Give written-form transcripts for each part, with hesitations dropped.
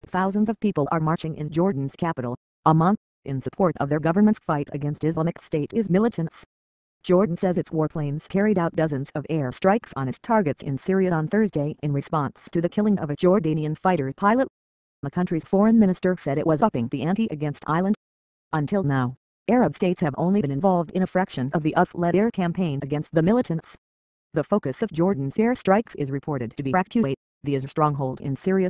Thousands of people are marching in Jordan's capital, Amman, in support of their government's fight against Islamic State's militants. Jordan says its warplanes carried out dozens of airstrikes on its targets in Syria on Thursday in response to the killing of a Jordanian fighter pilot. The country's foreign minister said it was upping the ante against Ireland. Until now, Arab states have only been involved in a fraction of the US-led air campaign against the militants. The focus of Jordan's airstrikes is reported to be Raqqa, the IS stronghold in Syria.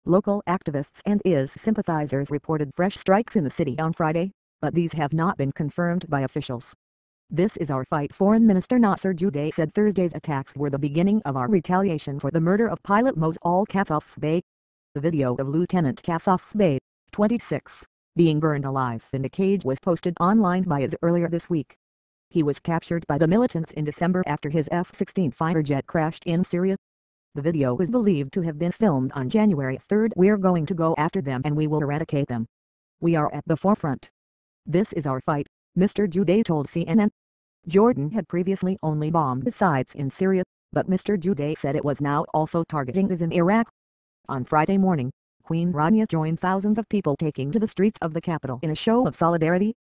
Local activists and IS sympathizers reported fresh strikes in the city on Friday, but these have not been confirmed by officials. "This is our fight," Foreign Minister Nasser Judeh said Thursday's attacks were the beginning of our retaliation for the murder of pilot Moaz al-Kasasbeh. The video of Lieutenant Kasasbeh, 26, being burned alive in a cage was posted online by IS earlier this week. He was captured by the militants in December after his F-16 fighter jet crashed in Syria. The video is believed to have been filmed on January 3. "We're going to go after them and we will eradicate them. We are at the forefront. This is our fight," Mr. Judeh told CNN. Jordan had previously only bombed the sites in Syria, but Mr. Judeh said it was now also targeting IS in Iraq. On Friday morning, Queen Rania joined thousands of people taking to the streets of the capital in a show of solidarity.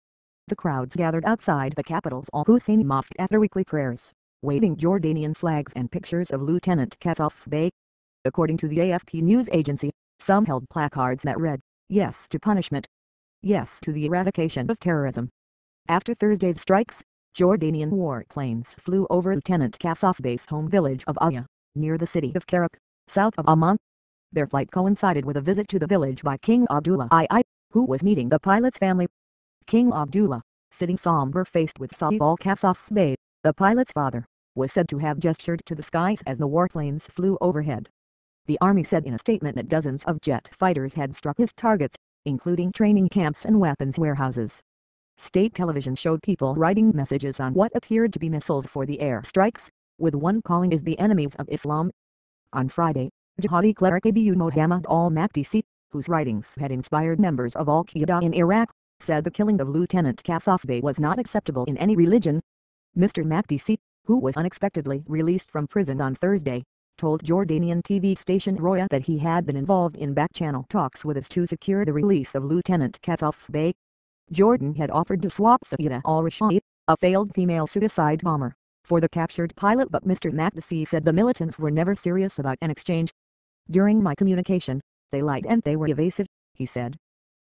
The crowds gathered outside the capital's Al-Husseini Mosque after weekly prayers, waving Jordanian flags and pictures of Lieutenant Kasasbeh. According to the AFP news agency, some held placards that read, "Yes to punishment. Yes to the eradication of terrorism." After Thursday's strikes, Jordanian warplanes flew over Lieutenant Kasasbeh's home village of Aya, near the city of Raqqa, south of Amman. Their flight coincided with a visit to the village by King Abdullah II, who was meeting the pilot's family. King Abdullah, sitting somber-faced with Saif al-Kasasbeh, the pilot's father, was said to have gestured to the skies as the warplanes flew overhead. The army said in a statement that dozens of jet fighters had struck his targets, including training camps and weapons warehouses. State television showed people writing messages on what appeared to be missiles for the airstrikes, with one calling "is the enemies of Islam." On Friday, jihadi cleric Abu Muhammad al-Makdisi, whose writings had inspired members of al-Qaeda in Iraq, said the killing of Lieutenant Kasasbeh was not acceptable in any religion. Mr. Makdisi, who was unexpectedly released from prison on Thursday, told Jordanian TV station Roya that he had been involved in back-channel talks with IS to secure the release of Lieutenant Kasasbeh. Jordan had offered to swap Saida al-Rashid, a failed female suicide bomber, for the captured pilot, but Mr. Makdisi said the militants were never serious about an exchange. "During my communication, they lied and they were evasive," he said.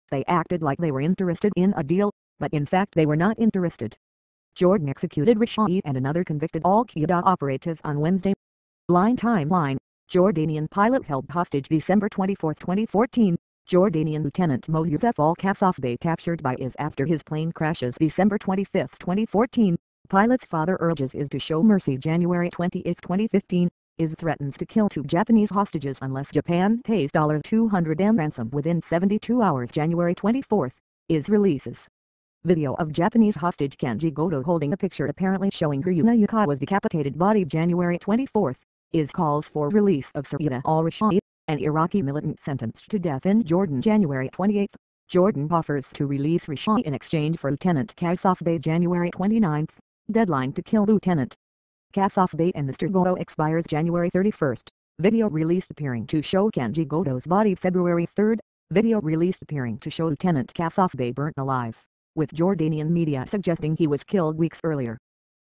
"They acted like they were interested in a deal, but in fact they were not interested." Jordan executed Rashid and another convicted al-Qaeda operative on Wednesday. Timeline: Jordanian pilot held hostage December 24, 2014. Jordanian Lieutenant Moaz al-Kasasbeh captured by IS after his plane crashes December 25, 2014. Pilot's father urges IS to show mercy January 28, 2015. IS threatens to kill 2 Japanese hostages unless Japan pays $200 ransom within 72 hours January 24. IS releases video of Japanese hostage Kenji Goto holding a picture apparently showing Ryuna Yukawa's decapitated body January 24. IS calls for release of Saida al-Rashid, an Iraqi militant sentenced to death in Jordan January 28. Jordan offers to release Rashid in exchange for Lieutenant Kasasbeh January 29. Deadline to kill Lieutenant Kasasbeh and Mr. Goto expires January 31. Video released appearing to show Kenji Goto's body February 3. Video released appearing to show Lieutenant Kasasbeh burnt alive, with Jordanian media suggesting he was killed weeks earlier.